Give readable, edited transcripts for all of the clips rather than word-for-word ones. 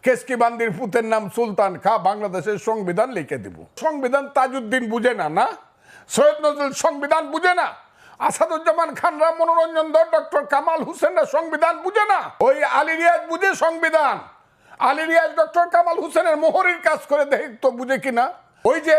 কেসকিবান্দির পুতের নাম সুলতান খা বাংলাদেশের সংবিধান লিখে দিব। সংবিধান তাজউদ্দিন বুঝে না, না সৈয়দ নজরুল সংবিধান বুঝে না, আসাদুজ্জামান খানরা, মনোরঞ্জন ধর, ডক্টর কামাল হোসেনরা সংবিধান বুঝে না। ওই আলী রিয়াজ বুঝে সংবিধান। আলী রিয়াজ ডক্টর কামাল হোসেনের মোহরির কাজ করে দেখ তো বুঝে কিনা। ওই যে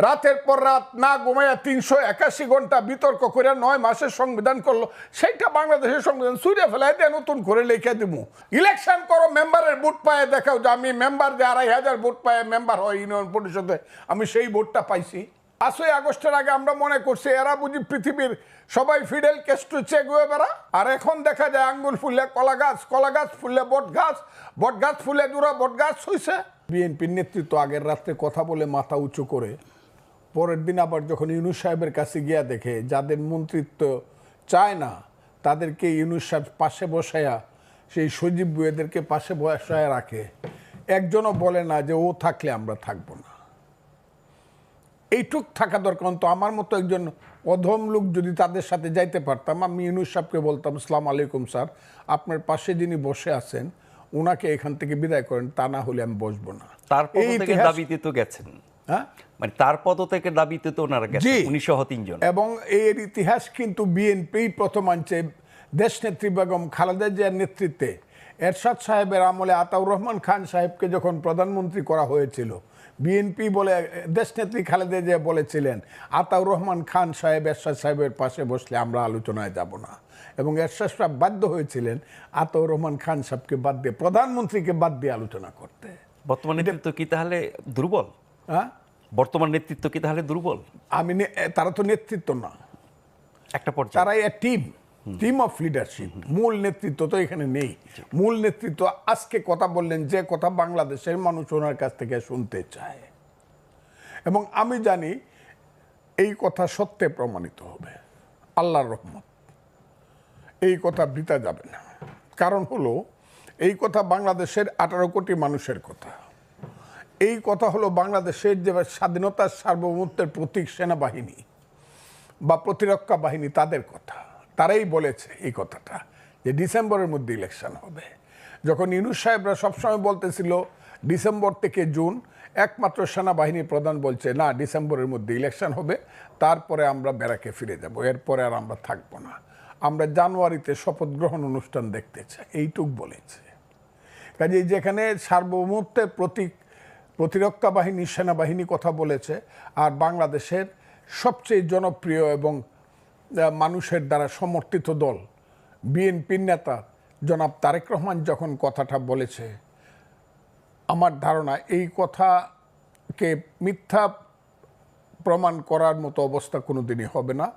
রাতের পর রাত না ঘুমাইয়া 381 ঘন্টা বিতর্ক করে 9 মাসের সংবিধান করলো, সেইটা বাংলাদেশের সংবিধান ছুঁড়ে ফেলাই দিয়ে নতুন করে লিখে দিব। ইলেকশন করো, মেম্বারের ভোট পায়ে দেখাও যে আমি মেম্বার যে 2500 ভোট পায়ে মেম্বার হয় ইউনিয়ন পরিষদে, আমি সেই ভোটটা পাইছি। 5ই আগস্টের আগে আমরা মনে করছি এরা বুঝি পৃথিবীর সবাই ফিডেল কেস্টু চে গুয়েবেরা, আর এখন দেখা যায় আঙ্গুল ফুললে কলা গাছ ফুললে বট গাছ ফুলে জোড়া বট গাছ হইছে। বিএনপির নেতৃত্ব আগের রাত্রে কথা বলে মাথা উঁচু করে পরের দিন আবার যখন ইউনূস সাহেবের কাছে গিয়া দেখে যাদের মন্ত্রিত্ব চায় না তাদেরকে ইউনূস সাহেব পাশে বসায়া, সেই সজীব বুয়েদেরকে পাশে বসায়া রাখে, একজনও বলে না যে ও থাকলে আমরা থাকবো না। এইটুক থাকা দরকার। তো আমার মতো একজন অধম লোক যদি তাদের সাথে যাইতে পারতাম, আমি ইউনূস সাহেবকে বলতাম, আসসালামু আলাইকুম স্যার, আপনার পাশে যিনি বসে আছেন ওনাকে এখান থেকে বিদায় করেন, তা না হলে আমি বসবো না। তার পদ থেকে দাবিতে তো গেছেন, হ্যাঁ, মানে তার পদ থেকে দাবিতে তো ওনারা গেছেন 1903 জন। এবং এর ইতিহাস কিন্তু বিএনপি প্রথম আনছে। দেশনেত্রী বেগম খালেদা জিয়ার নেতৃত্বে এরশাদ সাহেবের আমলে আতাউর রহমান খান সাহেবকে যখন প্রধানমন্ত্রী করা হয়েছিল, বিএনপি বলে দেশনেত্রী খালেদা জিয়া বলেছিলেন আতাউর রহমান খান সাহেব এরশাদ সাহেবের পাশে বসলে আমরা আলোচনায় যাব না, এবং এরশাদ সাহেব বাধ্য হয়েছিলেন আতাউর রহমান খান সাহেবকে বাদ দিয়ে, প্রধানমন্ত্রীকে বাদ দিয়ে আলোচনা করতে। বর্তমান নেতৃত্ব কি তাহলে দুর্বল? হ্যাঁ, বর্তমান নেতৃত্ব কি তাহলে দুর্বল? তারা তো নেতৃত্ব না, একটা পর্যায়ে তারা টিম অফ লিডারশিপ। মূল নেতৃত্ব তো এখানে নেই। মূল নেতৃত্ব আজকে কথা বললেন যে কথা বাংলাদেশের মানুষ ওনার কাছ থেকে শুনতে চায়, এবং আমি জানি এই কথা সত্যে প্রমাণিত হবে, আল্লাহর রহমত। এই কথা বৃথা যাবে না। কারণ হলো এই কথা বাংলাদেশের 18 কোটি মানুষের কথা। এই কথা হলো বাংলাদেশের যে স্বাধীনতার সার্বভৌমত্বের প্রতীক সেনাবাহিনী বা প্রতিরক্ষা বাহিনী, তাদের কথা। তারাই বলেছে এই কথাটা যে ডিসেম্বরের মধ্যে ইলেকশন হবে। যখন ইউনূস সাহেবরা সবসময় বলতেছিল ডিসেম্বর থেকে জুন, একমাত্র সেনাবাহিনী প্রধান বলছে না, ডিসেম্বরের মধ্যে ইলেকশন হবে, তারপরে আমরা ব্যারাকে ফিরে যাব, এরপরে আর আমরা থাকবো না, আমরা জানুয়ারিতে শপথ গ্রহণ অনুষ্ঠান দেখতে চাই, এইটুক বলেছে। কাজেই যেখানে সার্বভৌমত্বের প্রতীক প্রতিরক্ষা বাহিনী, সেনাবাহিনী কথা বলেছে, আর বাংলাদেশের সবচেয়ে জনপ্রিয় এবং মানুষের দ্বারা সমর্থিত দল বিএনপির নেতা জনাব তারেক রহমান যখন কথাটা বলেছে, আমার ধারণা এই কথাকে মিথ্যা প্রমাণ করার মতো অবস্থা কোনো দিনই হবে না।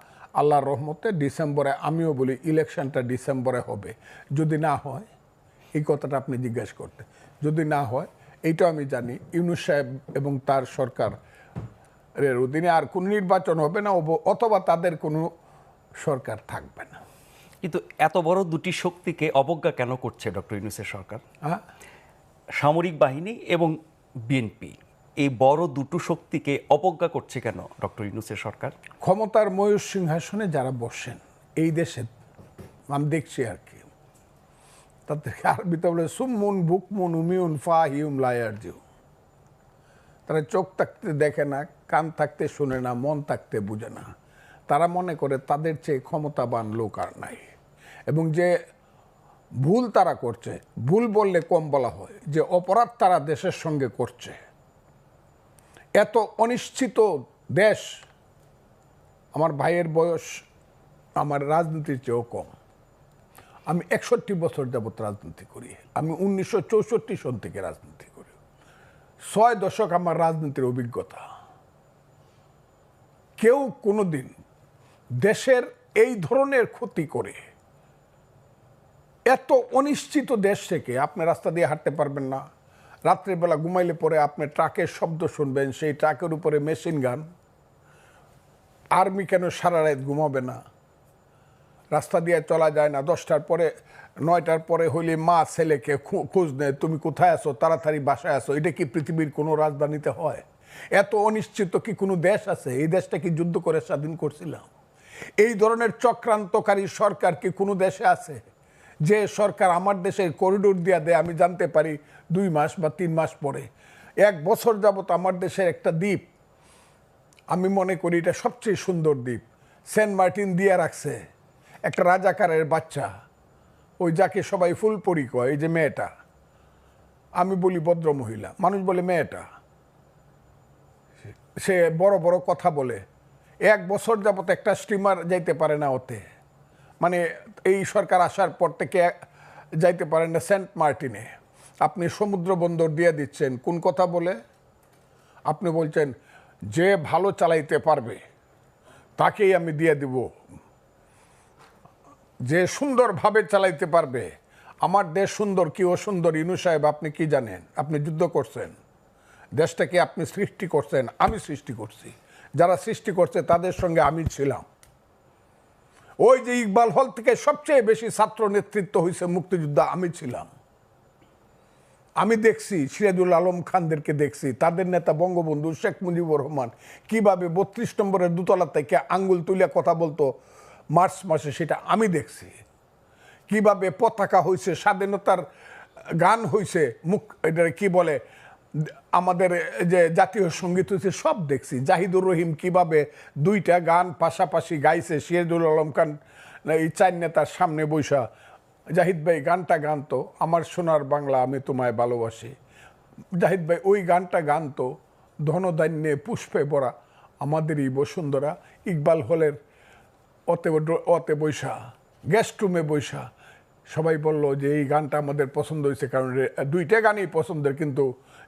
আল্লাহর রহমতে ডিসেম্বরে, আমিও বলি ইলেকশনটা ডিসেম্বরে হবে। যদি না হয়, এই কথাটা আপনি জিজ্ঞাসা করতে, যদি না হয়, এইটা আমি জানি ইউনূস সাহেব এবং তার সরকারের অধীনে আর কোনো নির্বাচন হবে না, অথবা তাদের কোনো সরকার থাকবে না। কিন্তু এত বড় দুটি শক্তিকে অবজ্ঞা কেন করছে ডক্টর ইউনূসের সরকার? হ্যাঁ, সামরিক বাহিনী এবং বিএনপি, এই বড় দুটো শক্তিকে অবজ্ঞা করছে কেন ডক্টর ইউনূসের সরকার? ক্ষমতার ময়ূর সিংহাসনে যারা বসেন এই দেশে, আমি দেখছি আর কি, তাদেরকে আরবিতে বলে সুমুন বুকমুন উমিউন ফাহিউম লায়ারজিউ। তারা চোখ থাকতে দেখে না, কান থাকতে শুনে না, মন থাকতে বুঝে না। তারা মনে করে তাদের চেয়ে ক্ষমতাবান লোক আর নাই, এবং যে ভুল তারা করছে, ভুল বললে কম বলা হয়, যে অপরাধ তারা দেশের সঙ্গে করছে। এত অনিশ্চিত দেশ, আমার ভাইয়ের বয়স আমার রাজনীতির চেয়েও কম। আমি 61 বছর যাবৎ রাজনীতি করি। আমি 1964 সন থেকে রাজনীতি করি। 6 দশক আমার রাজনীতির অভিজ্ঞতা। কেউ কোনোদিন দেশের এই ধরনের ক্ষতি করে, এত অনিশ্চিত দেশ থেকে আপনি রাস্তা দিয়ে হাঁটতে পারবেন না, রাত্রেবেলা ঘুমাইলে পরে আপনি ট্রাকের শব্দ শুনবেন, সেই ট্রাকের উপরে মেশিন গান, আর্মি কেন সারা রাত ঘুমাবে না, রাস্তা দিয়ে চলা যায় না, 10টার পরে 9টার পরে হইলে মা ছেলেকে খোঁজ নেয়, তুমি কোথায় আছো, তাড়াতাড়ি বাসায় আসো। এটা কি পৃথিবীর কোনো রাজধানীতে হয়? এত অনিশ্চিত কি কোনো দেশ আছে? এই দেশটা কি যুদ্ধ করে স্বাধীন করছিলাম? এই ধরনের চক্রান্তকারী সরকার কি কোনো দেশে আছে যে সরকার আমার দেশের করিডোর দিয়া দেয় আমি জানতে পারি 2 মাস বা 3 মাস পরে। 1 বছর যাবত আমার দেশের একটা দ্বীপ, আমি মনে করি এটা সবচেয়ে সুন্দর দ্বীপ, সেন্ট মার্টিন দিয়ে রাখছে একটা রাজাকারের বাচ্চা, ওই যাকে সবাই ফুলপরি কয়, এই যে মেয়েটা, আমি বলি ভদ্র মহিলা, মানুষ বলে মেয়েটা, সে বড় বড় কথা বলে। 1 বছর যাবত একটা স্টিমার যাইতে পারে না ওতে, মানে এই সরকার আসার পর থেকে যাইতে পারেন না সেন্ট মার্টিনে। আপনি সমুদ্র বন্দর দিয়ে দিচ্ছেন কোন কথা বলে? আপনি বলছেন যে ভালো চালাইতে পারবে তাকেই আমি দিয়ে দিব, যে সুন্দরভাবে চালাইতে পারবে। আমার দেশ সুন্দর কি অসুন্দর ইনু সাহেব আপনি কি জানেন? আপনি যুদ্ধ করছেন, দেশটাকে আপনি সৃষ্টি করছেন, আমি সৃষ্টি করছি, যারা সৃষ্টি করছে তাদের সঙ্গে আমি ছিলাম। ওই যে ইকবাল হল থেকে সবচেয়ে বেশি ছাত্র নেতৃত্ব হয়েছে মুক্তিযুদ্ধ, আমি ছিলাম। আমি দেখছি সিরাজুল আলম খানদেরকে দেখছি, তাদের নেতা বঙ্গবন্ধু শেখ মুজিবুর রহমান কিভাবে 32 নম্বরের দোতলা থেকে আঙ্গুল তুলে কথা বলতো মার্চ মাসে, সেটা আমি দেখছি। কিভাবে পতাকা হয়েছে, স্বাধীনতার গান হয়েছে, এটা কি বলে আমাদের যে জাতীয় সঙ্গীত হয়েছে, সব দেখছি। জাহিদুর রহিম কিভাবে 2টা গান পাশাপাশি গাইছে, সিরাজুল আলম খান এই 4 নেতার সামনে বৈশা, জাহিদ ভাই গানটা গানতো আমার সোনার বাংলা আমি তোমায় ভালোবাসি। জাহিদ ভাই ওই গানটা গানতো ধনধান্যে পুষ্পে ভরা আমাদেরই বসুন্ধরা। ইকবাল হলের অতে বৈশা, গেস্ট রুমে বৈশা সবাই বলল যে এই গানটা আমাদের পছন্দ হয়েছে, কারণ 2টা গানই পছন্দের, কিন্তু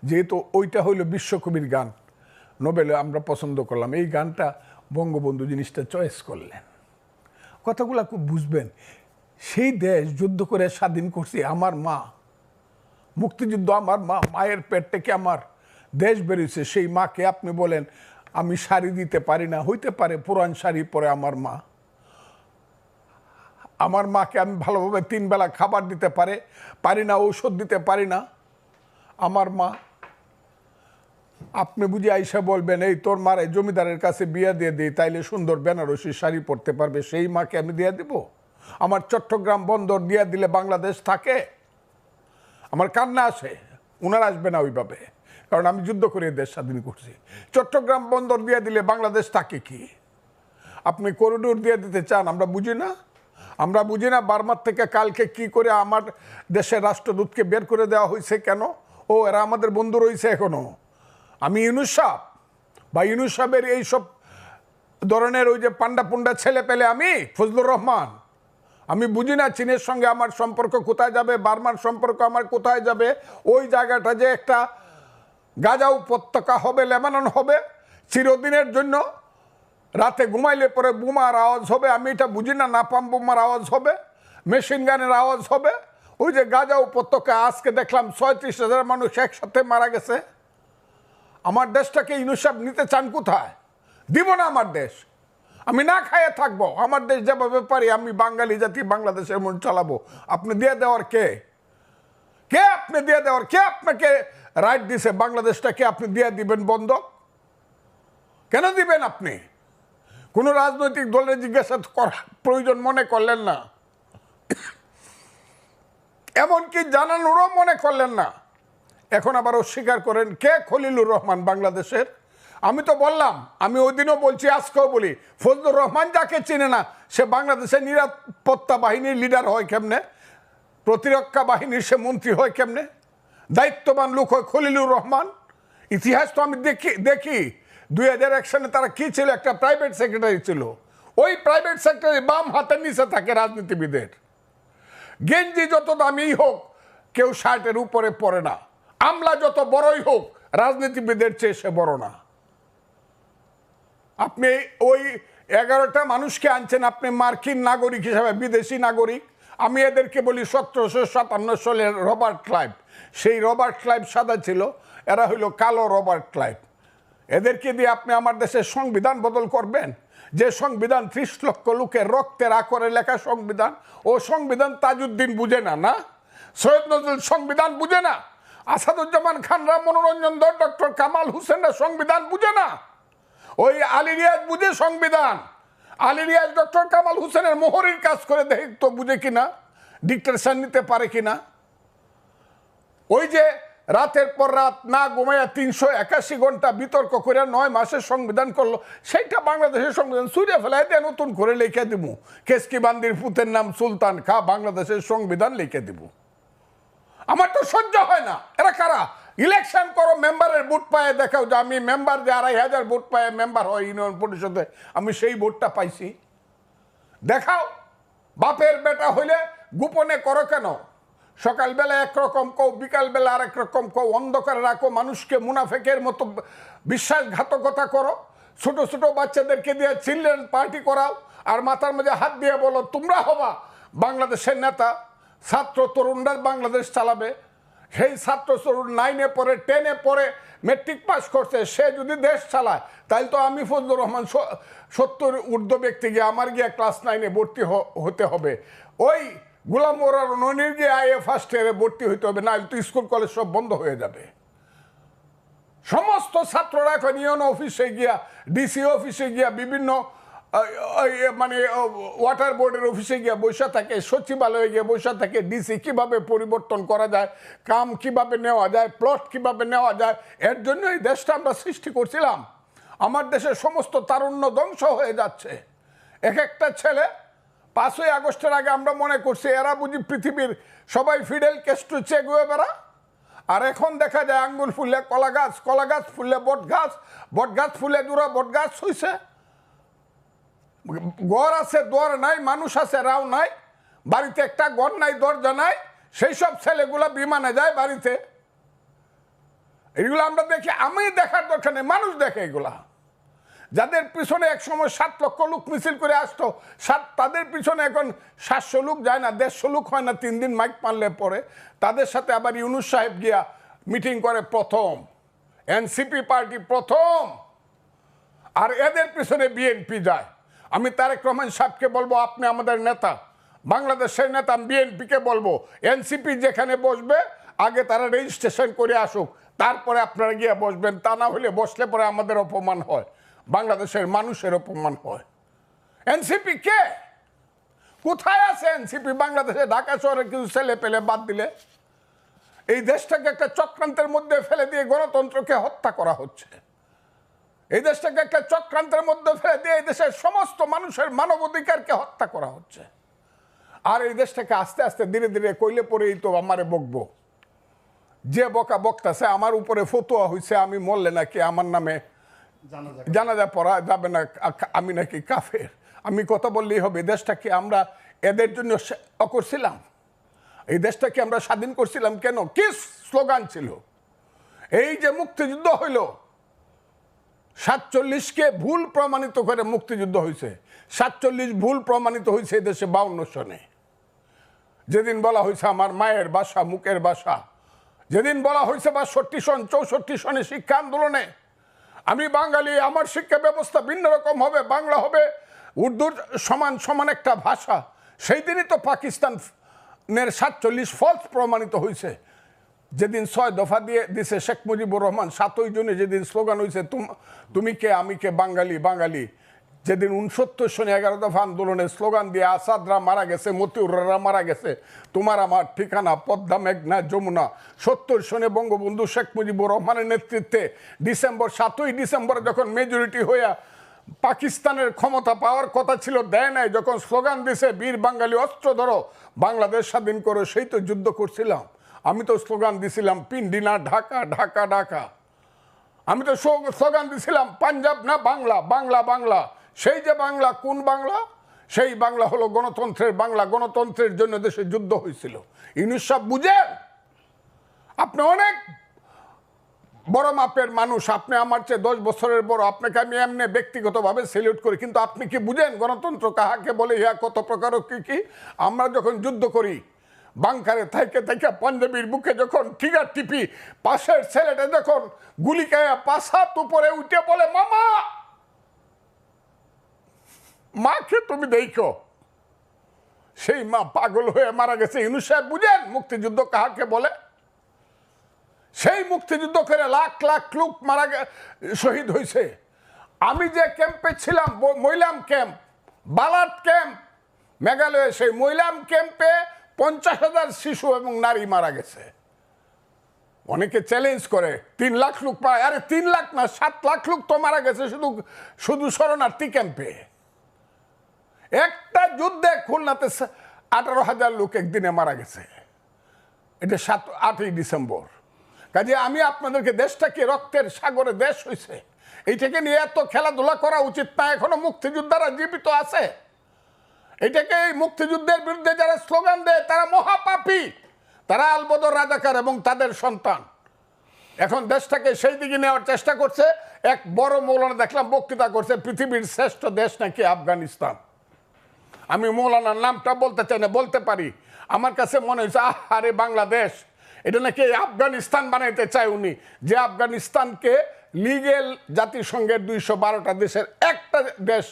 যেহেতু ওইটা হইল বিশ্বকবির গান, নোবেলে আমরা পছন্দ করলাম, এই গানটা বঙ্গবন্ধু জিনিসটা চয়েস করলেন। কথাগুলো খুব বুঝবেন। সেই দেশ যুদ্ধ করে স্বাধীন করছি আমার মা, মুক্তিযুদ্ধ আমার মা, মায়ের পেট থেকে আমার দেশ বেরিয়েছে। সেই মাকে আপনি বলেন আমি শাড়ি দিতে পারি না, হইতে পারে পুরান শাড়ি পরে আমার মা, আমার মাকে আমি ভালোভাবে 3 বেলা খাবার দিতে পারি না, ঔষধ দিতে পারি না আমার মা। আপনি বুঝি আইসা বলবেন এই তোর মারে জমিদারের কাছে বিয়ে দিয়ে দিই, তাইলে সুন্দর বেনারসি শাড়ি পরতে পারবে, সেই মাকে আমি দিয়ে দিব? আমার চট্টগ্রাম বন্দর দিয়ে দিলে বাংলাদেশ থাকে? আমার কান্না আসে, ওনারা আসবে না ওইভাবে, কারণ আমি যুদ্ধ করে দেশ স্বাধীন করছি। চট্টগ্রাম বন্দর দিয়ে দিলে বাংলাদেশ থাকে কি? আপনি করিডোর দিয়ে দিতে চান, আমরা বুঝি না? আমরা বুঝি না বার্মার থেকে কালকে কি করে আমার দেশের রাষ্ট্রদূতকে বের করে দেওয়া হয়েছে কেন? ও এরা আমাদের বন্ধু রয়েছে এখনো। আমি ইউনুস সাহেব বা ইউনুস সাহেবের এইসব ধরনের ওই যে পান্ডা পুন্ডা ছেলে পেলে, আমি ফজলুর রহমান, আমি বুঝি না চীনের সঙ্গে আমার সম্পর্ক কোথায় যাবে, বার্মার সম্পর্ক আমার কোথায় যাবে। ওই জায়গাটা যে একটা গাজা উপত্যকা হবে, লেবানন হবে চিরদিনের জন্য, রাতে ঘুমাইলে পরে বোমার আওয়াজ হবে, আমি এটা বুঝি না, নাপাম বোমার আওয়াজ হবে, মেশিন গানের আওয়াজ হবে। ওই যে গাজা উপত্যকা আজকে দেখলাম 36,000 মানুষ একসাথে মারা গেছে। আমার দেশটাকে ইউনুস সাহেব নিতে চান কোথায়? দিব না আমার দেশ, আমি না খাইয়ে থাকবো। আমার দেশ যেভাবে পারি আমি বাঙালি জাতি বাংলাদেশের মন চালাবো। আপনি দিয়ে দেওয়ার কে? কে আপনি দিয়ে দেওয়ার? কে আপনাকে রাইট দিছে বাংলাদেশটাকে আপনি দিয়ে দিবেন বন্ধক? কেন দিবেন আপনি? কোনো রাজনৈতিক দলের জিজ্ঞাসা করার প্রয়োজন মনে করলেন না, এমনকি জানানোরও মনে করলেন না। এখন আবার অস্বীকার করেন। কে খলিলুর রহমান বাংলাদেশের? আমি তো বললাম, আমি ওই দিনও বলছি, আজকেও বলি, ফজলুর রহমান যাকে চিনে না সে বাংলাদেশের নিরাপত্তা বাহিনীর লিডার হয় কেমনে? প্রতিরক্ষা বাহিনীর সে মন্ত্রী হয় কেমনে? দায়িত্ববান লোক হয় খলিলুর রহমান। ইতিহাস তো আমি দেখি 2001 সালে তারা কি ছিল? একটা প্রাইভেট সেক্রেটারি ছিল। ওই প্রাইভেট সেক্রেটারি বাম হাতের নিচে থাকে রাজনীতিবিদের। গেঞ্জি যত দামি হোক কেউ শার্টের উপরে পরে না, আমলা যত বড়ই হোক রাজনীতিবিদের চেয়ে সে বড় না। আপনি ওই 11টা মানুষকে আনছেন আপনি মার্কিন নাগরিক হিসাবে, বিদেশি নাগরিক। আমি এদেরকে বলি 1757 সালের রবার্ট ক্লাইভ। সেই রবার্ট ক্লাইভ সাদা ছিল, এরা হইল কালো রবার্ট ক্লাইভ। এদেরকে দিয়ে আপনি আমার দেশের সংবিধান বদল করবেন? যে সংবিধান 30 লক্ষ লোকের রক্তের আকরে লেখা সংবিধান, ও সংবিধান তাজউদ্দিন বুঝে না, না সৈয়দ নজরুল সংবিধান বুঝে না, আসাদুজ্জামান খানরা, মনোরঞ্জন ধর, ডক্টর কামাল হোসেনরা সংবিধান বুঝে না। ওই আলী রিয়াজ বুঝে সংবিধান। আলী রিয়াজ ডক্টর কামাল হোসেনের মোহরের কাজ করে দেখতো বুঝে কিনা। ডিক্টেশন নিতে পারে কিনা? ওই যে রাতের পর রাত না ঘুমাইয়া 381 ঘন্টা বিতর্ক করে 9 মাসের সংবিধান করলো, সেইটা বাংলাদেশের সংবিধান ছুঁড়ে ফেলায় দিয়ে নতুন করে লিখে দিব, কেসকি বান্দির পুতের নাম সুলতান খা, বাংলাদেশের সংবিধান লিখে দিব। আমার তো সহ্য হয় না। এরা কারা? ইলেকশন করো, মেম্বারের ভোট পায়ে দেখাও যে আমি মেম্বার, যে 2500 ভোট পায়ে মেম্বার হয় ইউনিয়ন পরিষদে, আমি সেই ভোটটা পাইছি, দেখাও। বাপের বেটা হইলে গোপনে করো কেন? সকালবেলা একরকম কও, বিকালবেলা আর একরকম কও, অন্ধকারে রাখো, মানুষকে মুনাফেকের মতো বিশ্বাসঘাতকতা করো, ছোট ছোট বাচ্চাদেরকে দিয়ে চিলড্রেন পার্টি করাও, আর মাথার মধ্যে হাত দিয়ে বলো তোমরা হবা বাংলাদেশের নেতা, ছাত্র তরুণরা বাংলাদেশ চালাবে। সেই ছাত্র তরুণ 9-এ পড়ে, 10-এ পড়ে, মেট্রিক পাস করছে, সে যদি দেশ চালায় তাহলে তো আমি ফজলুর রহমান 70 ঊর্ধ্ব ব্যক্তি গিয়ে আমার গিয়ে ক্লাস 9-এ ভর্তি হতে হবে, ওই গোলাম মোরার ননির গিয়ে আইএ ফার্স্ট ইয়ারে ভর্তি হইতে হবে, না তো স্কুল কলেজ সব বন্ধ হয়ে যাবে। সমস্ত ছাত্ররা এখন ইউএন অফিসে গিয়া, ডিসি অফিসে গিয়া, বিভিন্ন মানে ওয়াটার বোর্ডের অফিসে গিয়ে বসে থাকে, সচিবালয়ে গিয়ে বসে থাকে, ডিসি কিভাবে পরিবর্তন করা যায়, কাম কিভাবে নেওয়া যায়, প্লট কিভাবে নেওয়া যায়। এর জন্য এই দেশটা আমরা সৃষ্টি করছিলাম। আমার দেশের সমস্ত তারুণ্য ধ্বংস হয়ে যাচ্ছে। এক একটা ছেলে 5ই আগস্টের আগে আমরা মনে করছি এরা বুঝি পৃথিবীর সবাই ফিডেল ক্যাস্ট্রো চে গুয়েভারা, আর এখন দেখা যায় আঙ্গুল ফুললে কলা গাছ, কলা গাছ ফুললে বট গাছ, বট গাছ ফুলে দুরা বট গাছ হইছে। ঘর আছে দর নাই, মানুষ আছে রাও নাই, বাড়িতে একটা ঘর নাই, দরজা নাই, সেই সব ছেলেগুলা বিমানে যায় বাড়িতে। এগুলো আমরা দেখি, আমি দেখার দরকার নেই, মানুষ দেখে এগুলা। যাদের পিছনে এক সময় 7 লক্ষ লোক মিছিল করে আসতো, তাদের পিছনে এখন 700 লোক যায় না, 150 লোক হয় না 3 দিন মাইক মারলে পরে। তাদের সাথে আবার ইউনুস সাহেব গিয়া মিটিং করে প্রথম, এনসিপি পার্টি প্রথম, আর এদের পিছনে বিএনপি যায়। আমি তারেক রহমান সাহেবকে বলবো আপনি আমাদের নেতা, বাংলাদেশের নেতা, বিএনপিকে বলবো এনসিপি যেখানে বসবে আগে তারা রেজিস্ট্রেশন করে আসুক, তারপরে আপনারা গিয়ে বসবেন। তা না হলে বসলে পরে আমাদের অপমান হয়, বাংলাদেশের মানুষের অপমান হয়। এনসিপি কে? কোথায় আছে এনসিপি? বাংলাদেশে ঢাকা শহরে কিছু ছেলে পেলে বাদ দিলে এই দেশটাকে একটা চক্রান্তের মধ্যে ফেলে দিয়ে গণতন্ত্রকে হত্যা করা হচ্ছে। এই দেশটাকে একটা চক্রান্তের মধ্যে ফেলে দিয়ে এই দেশের সমস্ত মানুষের মানবাধিকারকে হত্যা করা হচ্ছে। আর এই দেশটাকে আস্তে আস্তে ধীরে ধীরে কইলে পরেই তো আমারে বকবো, যে বকা বক্তাছে আমার উপরে ফতোয়া হয়েছে আমি মরলে নাকি আমার নামে জানাজা পড়া যাবে না, আমি নাকি কাফের। আমি কথা বললেই হবে? দেশটাকে আমরা এদের জন্য করছিলাম? এই দেশটাকে আমরা স্বাধীন করছিলাম কেন? কি স্লোগান ছিল? এই যে মুক্তিযুদ্ধ হইল, 47কে ভুল প্রমাণিত করে মুক্তিযুদ্ধ হয়েছে। 47 ভুল প্রমাণিত হয়েছে এই দেশে 52 সনে। যেদিন বলা হয়েছে আমার মায়ের ভাষা, মুখের ভাষা, যেদিন বলা হয়েছে 62 সন, 64 সনে শিক্ষা আন্দোলনে আমি বাঙালি, আমার শিক্ষা ব্যবস্থা ভিন্ন রকম হবে, বাংলা হবে উর্দুর সমান সমান একটা ভাষা, সেই দিনই তো পাকিস্তানের 47 ফলস প্রমাণিত হয়েছে। যেদিন 6 দফা দিয়ে দিছে শেখ মুজিবুর রহমান, 7ই জুনে যেদিন স্লোগান হয়েছে তুমি কে আমি কে বাঙালি বাঙালি, যেদিন 69 সনে 11 দফা আন্দোলনের স্লোগান দিয়ে আসাদরা মারা গেছে, মতিউররা মারা গেছে, তোমার আমার ঠিকানা পদ্মা মেঘনা যমুনা। 70 সনে বঙ্গবন্ধু শেখ মুজিবুর রহমানের নেতৃত্বে 7ই ডিসেম্বর যখন মেজরিটি হইয়া পাকিস্তানের ক্ষমতা পাওয়ার কথা ছিল, দেয় নাই, যখন স্লোগান দিছে বীর বাঙালি অস্ত্র ধরো বাংলাদেশ স্বাধীন করো, সেই তো যুদ্ধ করছিলাম। আমি তো স্লোগান দিছিলাম পিন্ডি না ঢাকা, ঢাকা ঢাকা। আমি তো স্লোগান দিছিলাম পাঞ্জাব না বাংলা, বাংলা বাংলা। সেই যে বাংলা, কোন বাংলা? সেই বাংলা হলো গণতন্ত্রের বাংলা। গণতন্ত্রের জন্য দেশে যুদ্ধ হয়েছিল। ইউনুস সাহেব বুঝেন, আপনি অনেক বড় মাপের মানুষ, আপনি আমার চেয়ে 10 বছরের বড়, আপনাকে আমি এমনি ব্যক্তিগতভাবে সেলিউট করি, কিন্তু আপনি কি বুঝেন গণতন্ত্র কাহাকে বলে, ইহা কত প্রকার কি কি? আমরা যখন যুদ্ধ করি বাংকারে থাইকে থাইকে পাঞ্জাবির বুকে যখন ট্রিগার টিপি, পাশের ছেলেটা যখন গুলি খাইয়া 5 হাত উপরে উঠে বলে মামা, মাকে তুমি দেখো, সেই মা পাগল হয়ে মারা গেছে। ইউনুস সাহেব বুঝেন মুক্তিযুদ্ধ কাহাকে বলে? সেই মুক্তিযুদ্ধ করে লাখ লাখ লোক শহীদ হয়েছে। আমি যে ক্যাম্পে ছিলাম, মইলাম ক্যাম্প, বালাট ক্যাম্প, মেঘালয়ে, সেই মইলাম ক্যাম্পে 50,000 শিশু এবং নারী মারা গেছে। অনেকে চ্যালেঞ্জ করে 3 লাখ লোক পায়, আরে 3 লাখ না 7 লাখ লোক তো মারা গেছে শুধু শুধু শরণার্থী ক্যাম্পে। একটা যুদ্ধে খুলনাতে 18,000 লোক একদিনে মারা গেছে, এটা 8ই ডিসেম্বর। কাজে আমি আপনাদেরকে, দেশটাকে রক্তের সাগরে দেশ হয়েছে, এইটাকে নিয়ে এত খেলাধুলা করা উচিত না। এখনো মুক্তিযোদ্ধারা জীবিত আছে, এটাকে এই মুক্তিযুদ্ধের বিরুদ্ধে যারা স্লোগান দেয় তারা মহাপাপী, তারা আলবদর রাজাকার এবং তাদের সন্তান। এখন দেশটাকে সেই দিকে নেওয়ার চেষ্টা করছে। এক বড় মৌলানা দেখলাম বক্তৃতা করছে, পৃথিবীর শ্রেষ্ঠ দেশ নাকি আফগানিস্তান। আমি মৌলানার নামটা বলতে চাই না, বলতে পারি। আমার কাছে মনে হয়েছে আরে বাংলাদেশ এটা নাকি আফগানিস্তান বানাইতে চায় উনি, যে আফগানিস্তানকে লিগেল জাতিসংঘের 212টা দেশের একটা দেশ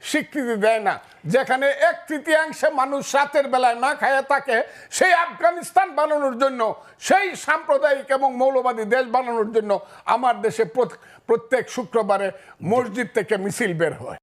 স্বীকৃতি দেয় না, যেখানে 1/3 মানুষ রাতের বেলায় না খায় থাকে। সেই আফগানিস্তান বানানোর জন্য, সেই সাম্প্রদায়িক এবং মৌলবাদী দেশ বানানোর জন্য আমার দেশে প্রত্যেক শুক্রবারে মসজিদ থেকে মিছিল বের হয়।